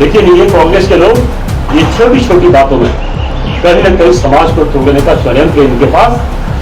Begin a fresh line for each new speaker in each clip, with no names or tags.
लेकिन ये कांग्रेस के लोग ये छोटी छोटी बातों में कहीं न कहीं समाज को तोड़ने का षड्यंत्र इनके पास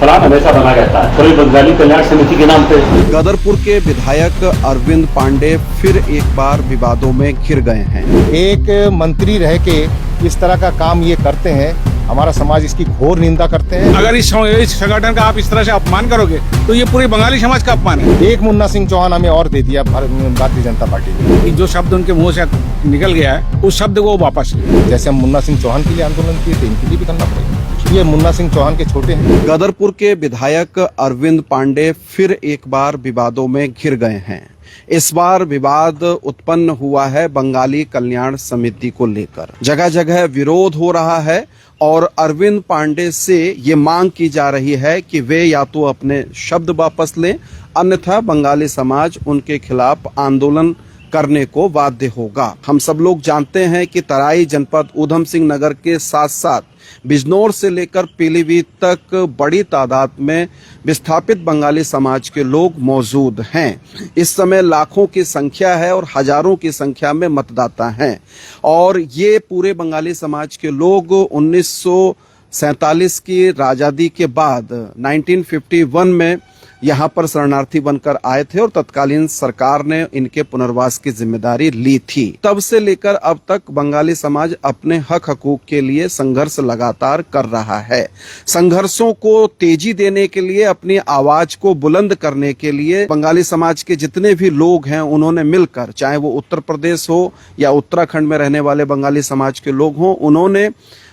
प्लान हमेशा बना रहता है। पूरी बंगाली कल्याण समिति के नाम पे
गदरपुर के विधायक अरविंद पांडे फिर एक बार विवादों में घिर गए हैं।
एक मंत्री रह के इस तरह का काम ये करते हैं, हमारा समाज इसकी घोर निंदा करते हैं।
अगर इस संगठन का आप इस तरह से अपमान करोगे तो ये पूरे बंगाली समाज का अपमान है।
एक मुन्ना सिंह चौहान हमें और दे दिया भारतीय जनता पार्टी ने।
जो शब्द उनके मुंह से निकल गया है उस शब्द को वापस ले।
जैसे हम मुन्ना सिंह चौहान के लिए आंदोलन किए थे, इनके लिए भी करना पड़ेगा। ये मुन्ना सिंह चौहान के छोटे हैं।
गदरपुर के विधायक अरविंद पांडे फिर एक बार विवादों में घिर गए हैं। इस बार विवाद उत्पन्न हुआ है बंगाली कल्याण समिति को लेकर। जगह जगह विरोध हो रहा है और अरविंद पांडे से ये मांग की जा रही है कि वे या तो अपने शब्द वापस लें, अन्यथा बंगाली समाज उनके खिलाफ आंदोलन करने को बाध्य होगा। हम सब लोग जानते हैं कि तराई जनपद ऊधम सिंह नगर के साथ साथ बिजनौर से लेकर पीलीभीत तक बड़ी तादाद में विस्थापित बंगाली समाज के लोग मौजूद हैं। इस समय लाखों की संख्या है और हजारों की संख्या में मतदाता हैं और ये पूरे बंगाली समाज के लोग 1947 की आजादी के बाद 1951 में यहाँ पर शरणार्थी बनकर आए थे और तत्कालीन सरकार ने इनके पुनर्वास की जिम्मेदारी ली थी। तब से लेकर अब तक बंगाली समाज अपने हक हकूक के लिए संघर्ष लगातार कर रहा है। संघर्षों को तेजी देने के लिए, अपनी आवाज को बुलंद करने के लिए बंगाली समाज के जितने भी लोग हैं उन्होंने मिलकर, चाहे वो उत्तर प्रदेश हो या उत्तराखंड में रहने वाले बंगाली समाज के लोग हों, उन्होंने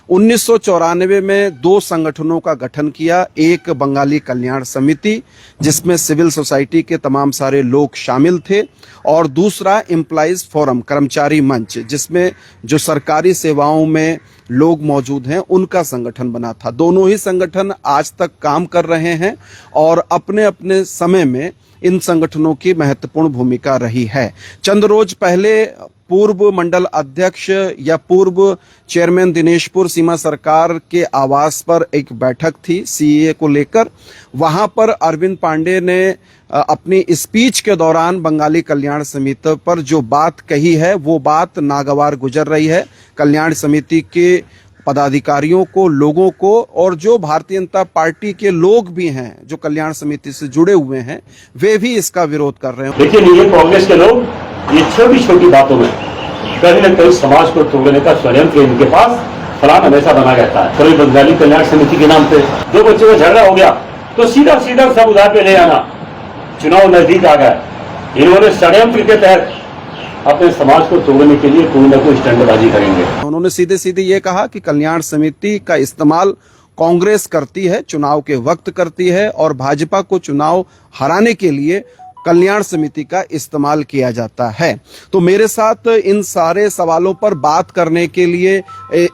1994 में 2 संगठनों का गठन किया। एक बंगाली कल्याण समिति जिसमें सिविल सोसाइटी के तमाम सारे लोग शामिल थे और दूसरा एम्प्लॉइज फोरम, कर्मचारी मंच, जिसमें जो सरकारी सेवाओं में लोग मौजूद हैं उनका संगठन बना था। दोनों ही संगठन आज तक काम कर रहे हैं और अपने अपने समय में इन संगठनों की महत्वपूर्ण भूमिका रही है। चंद रोज पहले पूर्व मंडल अध्यक्ष या पूर्व चेयरमैन दिनेशपुर सीमा सरकार के आवास पर एक बैठक थी सीएए को लेकर। वहां पर अरविंद पांडे ने अपनी स्पीच के दौरान बंगाली कल्याण समिति पर जो बात कही है वो बात नागवार गुजर रही है। कल्याण समिति के पदाधिकारियों को, लोगों को और जो भारतीय जनता पार्टी के लोग भी हैं जो कल्याण समिति से जुड़े हुए हैं, वे भी इसका विरोध कर रहे हैं।
लेकिन ये कांग्रेस के लोग ये छोटी छोटी बातों में कहीं न कहीं समाज को तोड़ने का षड्यंत्र इनके पास प्लान हमेशा बना रहता है। पूरी बंगाली कल्याण समिति के नाम पे 2 बच्चों का झगड़ा हो गया तो सीधा सीधा सब उधार पे ले आना। चुनाव नजदीक आ गया, इन्होंने षड्यंत्र के तहत अपने समाज को तोड़ने के लिए कोई न कोई स्टंटबाजी करेंगे।
उन्होंने सीधे सीधे ये कहा कि कल्याण समिति का इस्तेमाल कांग्रेस करती है, चुनाव के वक्त करती है और भाजपा को चुनाव हराने के लिए कल्याण समिति का इस्तेमाल किया जाता है। तो मेरे साथ इन सारे सवालों पर बात करने के लिए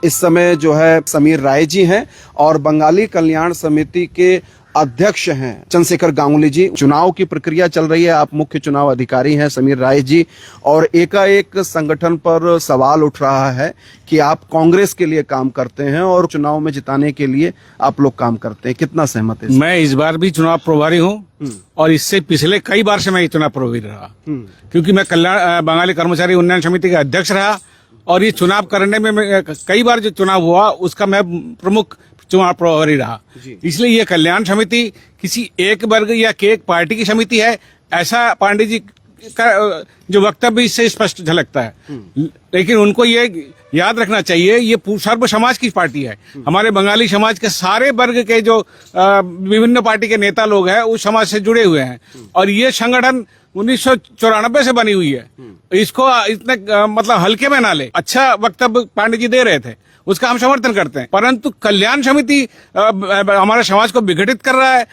इस समय जो है समीर राय जी हैं और बंगाली कल्याण समिति के अध्यक्ष हैं चंद्रशेखर गांगुली जी। चुनाव की प्रक्रिया चल रही है, आप मुख्य चुनाव अधिकारी हैं समीर राय जी, और एकाएक संगठन पर सवाल उठ रहा है कि आप कांग्रेस के लिए काम करते हैं और चुनाव में जिताने के लिए आप लोग काम करते हैं, कितना सहमत है?
मैं इस बार भी चुनाव प्रभारी हूँ और इससे पिछले कई बार से मैं चुनाव प्रभारी रहा, क्योंकि मैं कल्याण बंगाली कर्मचारी उन्नयन समिति का अध्यक्ष रहा और ये चुनाव करने में कई बार जो चुनाव हुआ उसका मैं प्रमुख चुनाव प्रभारी रहा। इसलिए ये कल्याण समिति किसी एक वर्ग या एक पार्टी की समिति है, ऐसा पांडे जी का जो वक्तव्य इससे स्पष्ट झलकता है। लेकिन उनको ये याद रखना चाहिए ये सर्व समाज की पार्टी है। हमारे बंगाली समाज के सारे वर्ग के जो विभिन्न पार्टी के नेता लोग हैं उस समाज से जुड़े हुए हैं और ये संगठन 1994 से बनी हुई है। इसको इतने मतलब हल्के में ना ले। अच्छा वक्तव्य पांडे जी दे रहे थे, उसका हम समर्थन करते हैं, परंतु कल्याण समिति हमारे समाज को विघटित कर रहा है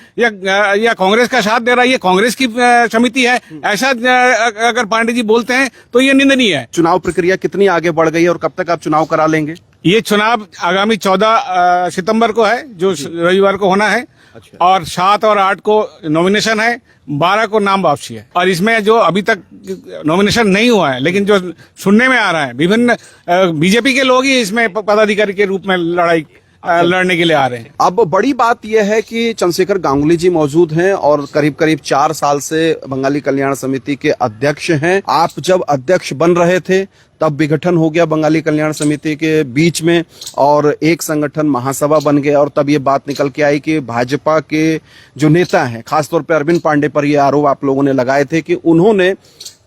या कांग्रेस का साथ दे रहा है, ये कांग्रेस की समिति है, ऐसा अगर पांडे जी बोलते हैं तो ये निंदनीय है।
चुनाव प्रक्रिया कितनी आगे बढ़ गई है और कब तक आप चुनाव करा लेंगे?
ये चुनाव आगामी 14 सितंबर को है, जो रविवार को होना है। अच्छा। और 7 और 8 को नॉमिनेशन है, 12 को नाम वापसी है। और इसमें जो अभी तक नॉमिनेशन नहीं हुआ है लेकिन जो सुनने में आ रहा है, विभिन्न बीजेपी के लोग ही इसमें पदाधिकारी के रूप में लड़ाई लड़ने के लिए आ रहे हैं।
अब बड़ी बात यह है कि चंद्रशेखर गांगुली जी मौजूद हैं और करीब करीब 4 साल से बंगाली कल्याण समिति के अध्यक्ष हैं। आप जब अध्यक्ष बन रहे थे तब विघटन हो गया बंगाली कल्याण समिति के बीच में और एक संगठन महासभा बन गया और तब ये बात निकल के आई कि भाजपा के जो नेता हैं, खासतौर पर अरविंद पांडे पर ये आरोप आप लोगों ने लगाए थे कि उन्होंने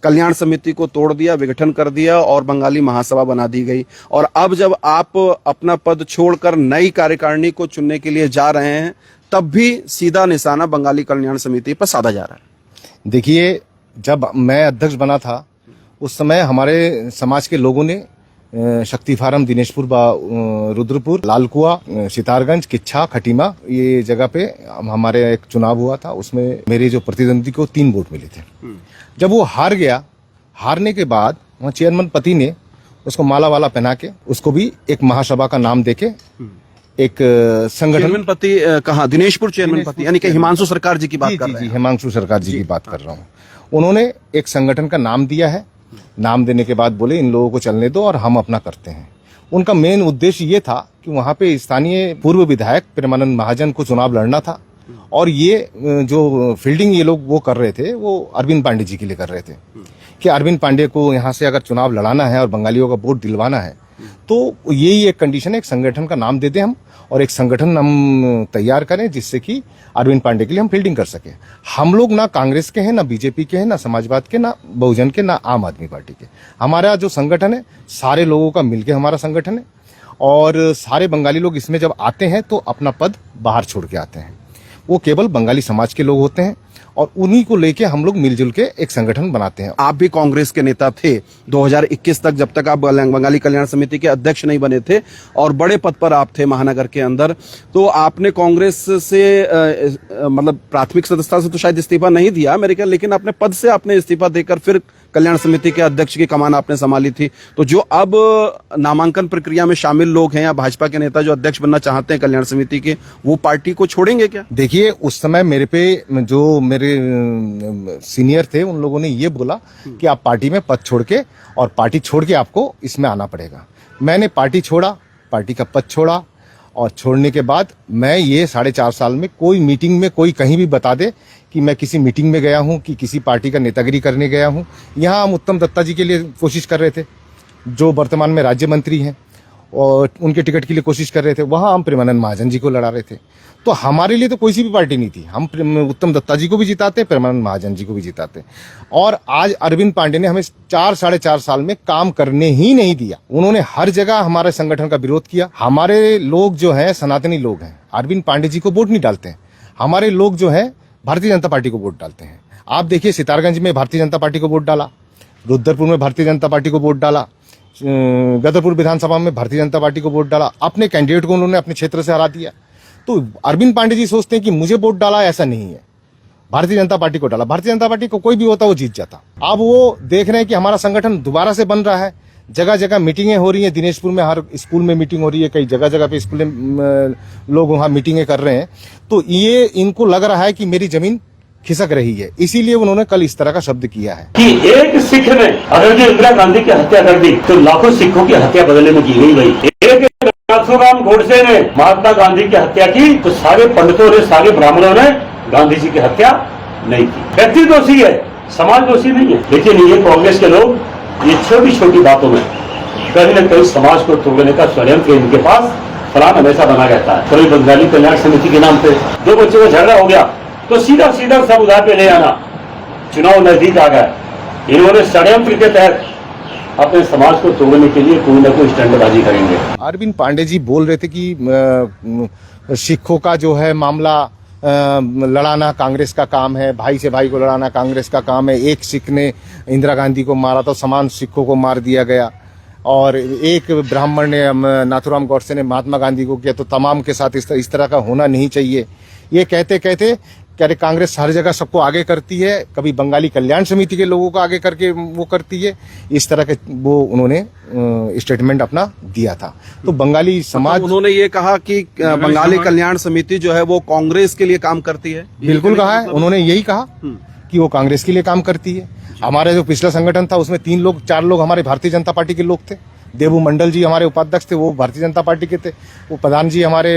कल्याण समिति को तोड़ दिया, विघटन कर दिया और बंगाली महासभा बना दी गई। और अब जब आप अपना पद छोड़कर नई कार्यकारिणी को चुनने के लिए जा रहे हैं तब भी सीधा निशाना बंगाली कल्याण समिति पर साधा जा रहा है।
देखिए, जब मैं अध्यक्ष बना था उस समय हमारे समाज के लोगों ने शक्ति फार्म, दिनेशपुर, रुद्रपुर, लालकुआ, सितारगंज, किच्छा, खटीमा, ये जगह पे हमारे एक चुनाव हुआ था। उसमें मेरे जो प्रतिद्वंदी को 3 वोट मिले थे। जब वो हार गया, हारने के बाद वहाँ चेयरमैन पति ने उसको माला वाला पहना के उसको भी एक महासभा का नाम देके एक संगठन।
चेयरमैन पति कहाँ? दिनेशपुर चेयरमैन पति, यानी कि हिमांशु सरकार जी की बात कर रहे हैं।
हिमांशु सरकार जी की बात कर रहा हूँ। उन्होंने एक संगठन का नाम दिया है। नाम देने के बाद बोले इन लोगों को चलने दो और हम अपना करते हैं। उनका मेन उद्देश्य ये था कि वहाँ पे स्थानीय पूर्व विधायक प्रेमानंद महाजन को चुनाव लड़ना था और ये जो फील्डिंग ये लोग वो कर रहे थे वो अरविंद पांडे जी के लिए कर रहे थे कि अरविंद पांडे को यहाँ से अगर चुनाव लड़ाना है और बंगालियों का वोट दिलवाना है तो यही एक कंडीशन है, एक संगठन का नाम दे दें हम और एक संगठन हम तैयार करें जिससे कि अरविंद पांडे के लिए हम फील्डिंग कर सके। हम लोग ना कांग्रेस के हैं, ना बीजेपी के हैं, ना समाजवाद के, ना बहुजन के, ना आम आदमी पार्टी के। हमारा जो संगठन है सारे लोगों का मिलके हमारा संगठन है और सारे बंगाली लोग इसमें जब आते हैं तो अपना पद बाहर छोड़ के आते हैं। वो केवल बंगाली समाज के लोग होते हैं और उन्हीं को लेके हम लोग मिलजुल के एक संगठन बनाते हैं।
आप भी कांग्रेस के नेता थे 2021 तक, जब तक आप बंगाली कल्याण समिति के अध्यक्ष नहीं बने थे और बड़े पद पर आप थे महानगर के अंदर। तो आपने कांग्रेस से मतलब प्राथमिक सदस्यता से तो शायद इस्तीफा नहीं दिया मेरे ख्याल, लेकिन अपने पद से आपने इस्तीफा देकर फिर कल्याण समिति के अध्यक्ष की कमान आपने संभाली थी। तो जो अब नामांकन प्रक्रिया में शामिल लोग हैं या भाजपा के नेता जो अध्यक्ष बनना चाहते हैं कल्याण समिति के, वो पार्टी को छोड़ेंगे क्या?
देखिए, उस समय मेरे पे जो मेरे सीनियर थे उन लोगों ने ये बोला कि आप पार्टी में पद छोड़ के और पार्टी छोड़ के आपको इसमें आना पड़ेगा। मैंने पार्टी छोड़ा, पार्टी का पद छोड़ा और छोड़ने के बाद मैं ये 4.5 साल में कोई मीटिंग में कोई कहीं भी बता दे कि मैं किसी मीटिंग में गया हूं कि किसी पार्टी का नेतागिरी करने गया हूं। यहाँ हम उत्तम दत्ता जी के लिए कोशिश कर रहे थे जो वर्तमान में राज्य मंत्री हैं और उनके टिकट के लिए कोशिश कर रहे थे। वहाँ हम प्रेमानंद महाजन जी को लड़ा रहे थे। तो हमारे लिए तो कोई सी भी पार्टी नहीं थी। हम उत्तम दत्ता जी को भी जिताते, प्रेमानंद महाजन जी को भी जिताते। और आज अरविंद पांडे ने हमें 4-4.5 साल में काम करने ही नहीं दिया। उन्होंने हर जगह हमारे संगठन का विरोध किया। हमारे लोग जो हैं सनातनी लोग हैं, अरविंद पांडे जी को वोट नहीं डालते हैं। हमारे लोग जो हैं भारतीय जनता पार्टी को वोट डालते हैं। आप देखिए, सितारगंज में भारतीय जनता पार्टी को वोट डाला, रुद्रपुर में भारतीय जनता पार्टी को वोट डाला, गदरपुर विधानसभा में भारतीय जनता पार्टी को वोट डाला। अपने कैंडिडेट को उन्होंने अपने क्षेत्र से हरा दिया। तो अरविंद पांडे जी सोचते हैं कि मुझे वोट डाला, ऐसा नहीं है। भारतीय जनता पार्टी को डाला, भारतीय जनता पार्टी को कोई भी होता वो जीत जाता। अब वो देख रहे हैं कि हमारा संगठन दोबारा से बन रहा है, जगह जगह मीटिंगें हो रही हैं। दिनेशपुर में हर स्कूल में मीटिंग हो रही है, कई जगह जगह पे स्कूल में लोग वहाँ मीटिंगें कर रहे हैं। तो ये इनको लग रहा है कि मेरी जमीन खिसक रही है, इसीलिए उन्होंने कल इस तरह का शब्द किया है
कि एक सिख ने अगर जो इंदिरा गांधी की हत्या कर दी तो लाखों सिखों की हत्या बदले में की गई। भाई एक नाथूराम गोडसे ने महात्मा गांधी की हत्या की तो सारे पंडितों ने, सारे ब्राह्मणों ने गांधी जी की हत्या नहीं की। व्यक्ति दोषी है, समाज दोषी नहीं है। लेकिन ये कांग्रेस के लोग ये छोटी छोटी बातों में कहीं न कहीं समाज को तोड़ने का षड्यंत्र इनके पास फलान हमेशा बना रहता है। कभी बंगाली कल्याण समिति के नाम पे 2 बच्चों का झगड़ा हो गया तो सीधा सीधा सब उधार पे ले आना। चुनाव नजदीक आ गया, इन्होंने षड्यंत्र के तहत अपने समाज को तोड़ने के लिए कोई ना कोई स्टंटबाजी करेंगे।
अरविंद पांडे जी बोल रहे थे कि सिखों का जो है मामला लड़ाना कांग्रेस का काम है, भाई से भाई को लड़ाना कांग्रेस का काम है। एक सिख ने इंदिरा गांधी को मारा तो समान सिखों को मार दिया गया और एक ब्राह्मण ने नाथूराम गोडसे ने महात्मा गांधी को किया, तो तमाम के साथ इस तरह का होना नहीं चाहिए। ये कहते कहते अरे कांग्रेस हर जगह सबको आगे करती है, कभी बंगाली कल्याण समिति के लोगों को आगे करके वो करती है, इस तरह के वो उन्होंने स्टेटमेंट अपना दिया था। तो बंगाली समाज
मतलब उन्होंने ये कहा कि बंगाली कल्याण समिति जो है वो कांग्रेस के लिए काम करती है।
बिल्कुल कहा है उन्होंने, यही कहा कि वो कांग्रेस के लिए काम करती है। हमारा जो पिछला संगठन था उसमें 3-4 लोग हमारे भारतीय जनता पार्टी के लोग थे, देवू मंडल जी हमारे उपाध्यक्ष थे, वो भारतीय जनता पार्टी के थे। वो प्रधान जी हमारे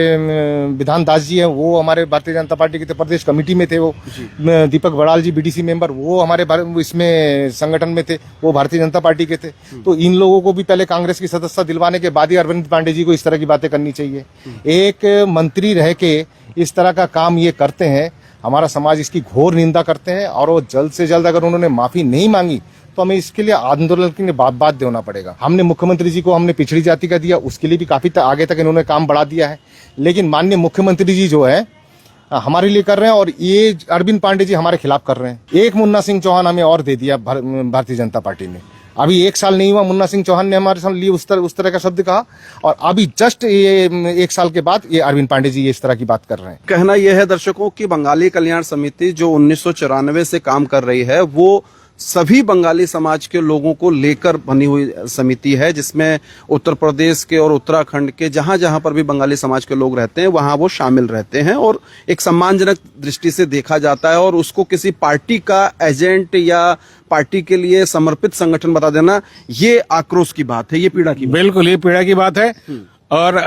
विधान दास जी हैं, वो हमारे भारतीय जनता पार्टी के थे, प्रदेश कमेटी में थे। वो दीपक बड़ाल जी बीडीसी मेंबर, वो हमारे इसमें संगठन में थे, वो भारतीय जनता पार्टी के थे। तो इन लोगों को भी पहले कांग्रेस की सदस्यता दिलवाने के बाद ही अरविंद पांडे जी को इस तरह की बातें करनी चाहिए। एक मंत्री रह के इस तरह का काम ये करते हैं, हमारा समाज इसकी घोर निंदा करते हैं। और वो जल्द से जल्द अगर उन्होंने माफी नहीं मांगी तो हमें इसके लिए आंदोलन के लिए बाध्य होना पड़ेगा। हमने मुख्यमंत्री जी को हमने पिछड़ी जाति का दिया, उसके लिए भी काफी आगे तक इन्होंने काम बढ़ा दिया है। लेकिन माननीय मुख्यमंत्री जी जो है हमारे लिए कर रहे हैं, और ये अरविंद पांडे जी हमारे खिलाफ कर रहे हैं। एक मुन्ना सिंह चौहान हमें और दे दिया भारतीय जनता पार्टी ने। अभी 1 साल नहीं हुआ, मुन्ना सिंह चौहान ने हमारे सामने लिए उस तरह का शब्द कहा, और अभी जस्ट ये 1 साल के बाद ये अरविंद पांडे जी इस तरह की बात कर रहे हैं।
कहना यह है दर्शकों कि बंगाली कल्याण समिति जो 1994 से काम कर रही है, वो सभी बंगाली समाज के लोगों को लेकर बनी हुई समिति है, जिसमें उत्तर प्रदेश के और उत्तराखंड के जहां जहां पर भी बंगाली समाज के लोग रहते हैं वहां वो शामिल रहते हैं, और एक सम्मानजनक दृष्टि से देखा जाता है। और उसको किसी पार्टी का एजेंट या पार्टी के लिए समर्पित संगठन बता देना, ये आक्रोश की बात है, ये पीड़ा की बात।
बिल्कुल ये पीड़ा की बात है। और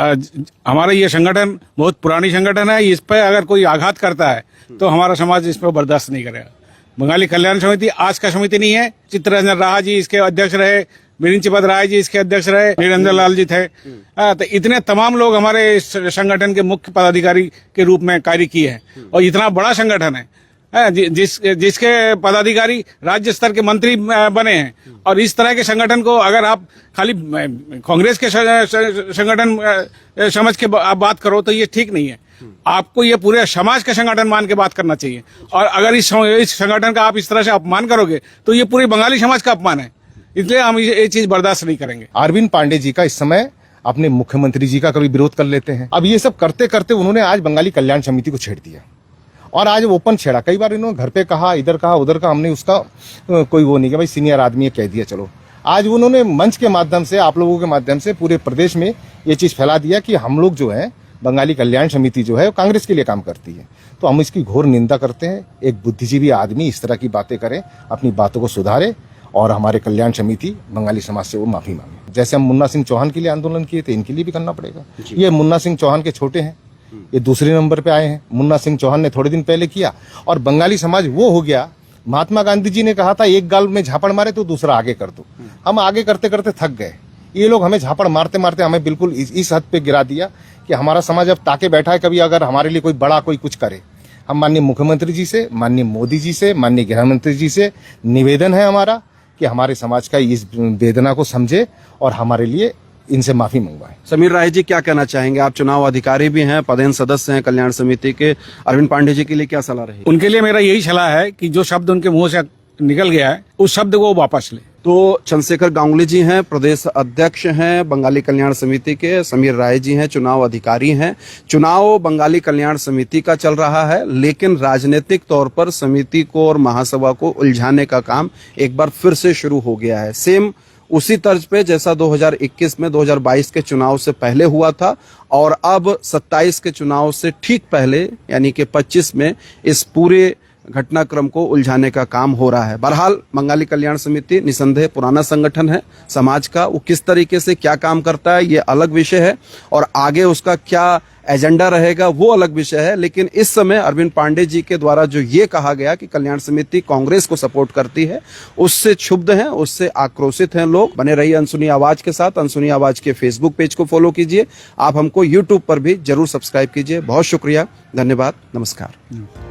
हमारा ये संगठन बहुत पुरानी संगठन है, इस पर अगर कोई आघात करता है तो हमारा समाज इस पर बर्दाश्त नहीं करेगा। बंगाली कल्याण समिति आज का समिति नहीं है। चित्तरंजन राहा जी इसके अध्यक्ष रहे, विरिंचपद राय जी इसके अध्यक्ष रहे, निरंजन लाल जी थे। तो इतने तमाम लोग हमारे इस संगठन के मुख्य पदाधिकारी के रूप में कार्य किए हैं। और इतना बड़ा संगठन है जिसके पदाधिकारी राज्य स्तर के मंत्री बने हैं। और इस तरह के संगठन को अगर आप खाली कांग्रेस के संगठन समझ के आप बात करो तो ये ठीक नहीं है। आपको ये पूरे समाज का संगठन मान के बात करना चाहिए। और अगर इस संगठन का आप इस तरह से अपमान करोगे तो ये पूरे बंगाली समाज का अपमान है, इसलिए हम ये चीज बर्दाश्त नहीं करेंगे।
अरविंद पांडे जी का इस समय अपने मुख्यमंत्री जी का कभी विरोध कर लेते हैं। अब ये सब करते करते उन्होंने आज बंगाली कल्याण समिति को छेड़ दिया, और आज ओपन छेड़ा। कई बार इन्होंने घर पे कहा, इधर कहा, उधर कहा, हमने उसका कोई वो नहीं किया, भाई सीनियर आदमी है कह दिया चलो। आज उन्होंने मंच के माध्यम से, आप लोगों के माध्यम से पूरे प्रदेश में ये चीज फैला दिया कि हम लोग जो है बंगाली कल्याण समिति जो है वो कांग्रेस के लिए काम करती है। तो हम इसकी घोर निंदा करते हैं। एक बुद्धिजीवी आदमी इस तरह की बातें करे, अपनी बातों को सुधारे और हमारे कल्याण समिति बंगाली समाज से वो माफी मांगे। जैसे हम मुन्ना सिंह चौहान के लिए आंदोलन किए थे, इनके लिए भी करना पड़ेगा। ये मुन्ना सिंह चौहान के छोटे हैं, ये दूसरे नंबर पे आए हैं। मुन्ना सिंह चौहान ने थोड़े दिन पहले किया, और बंगाली समाज वो हो गया। महात्मा गांधी जी ने कहा था एक गाल में झापड़ मारे तो दूसरा आगे कर दो। हम आगे करते करते थक गए। ये लोग हमें झापड़ मारते मारते हमें बिल्कुल इस हद पे गिरा दिया कि हमारा समाज अब ताके बैठा है कभी अगर हमारे लिए कोई बड़ा कोई कुछ करे। हम माननीय मुख्यमंत्री जी से, माननीय मोदी जी से, माननीय गृह मंत्री जी से निवेदन है हमारा कि हमारे समाज का इस वेदना को समझे और हमारे लिए इनसे माफी मंगवाएं।
समीर राय जी क्या कहना चाहेंगे? आप चुनाव अधिकारी भी हैं, पदेन सदस्य हैं कल्याण समिति के। अरविंद पांडे जी के लिए क्या सलाह रही?
उनके लिए मेरा यही सलाह है कि जो शब्द उनके मुंह से निकल गया है उस शब्द को वापस ले।
तो चंद्रशेखर गांगुली जी हैं, प्रदेश अध्यक्ष हैं बंगाली कल्याण समिति के। समीर राय जी हैं, चुनाव अधिकारी हैं। चुनाव बंगाली कल्याण समिति का चल रहा है, लेकिन राजनीतिक तौर पर समिति को और महासभा को उलझाने का काम एक बार फिर से शुरू हो गया है। सेम उसी तर्ज पे जैसा 2021 में 2022 के चुनाव से पहले हुआ था, और अब 27 के चुनाव से ठीक पहले यानी कि 25 में इस पूरे घटनाक्रम को उलझाने का काम हो रहा है। बहरहाल बंगाली कल्याण समिति निसंदेह पुराना संगठन है समाज का। वो किस तरीके से क्या काम करता है ये अलग विषय है, और आगे उसका क्या एजेंडा रहेगा वो अलग विषय है। लेकिन इस समय अरविंद पांडे जी के द्वारा जो ये कहा गया कि कल्याण समिति कांग्रेस को सपोर्ट करती है, उससे क्षुब्ध हैं, उससे आक्रोशित हैं लोग। बने रहिए अनसुनी आवाज के साथ। अनसुनी आवाज के फेसबुक पेज को फॉलो कीजिए। आप हमको यूट्यूब पर भी जरूर सब्सक्राइब कीजिए। बहुत शुक्रिया, धन्यवाद, नमस्कार।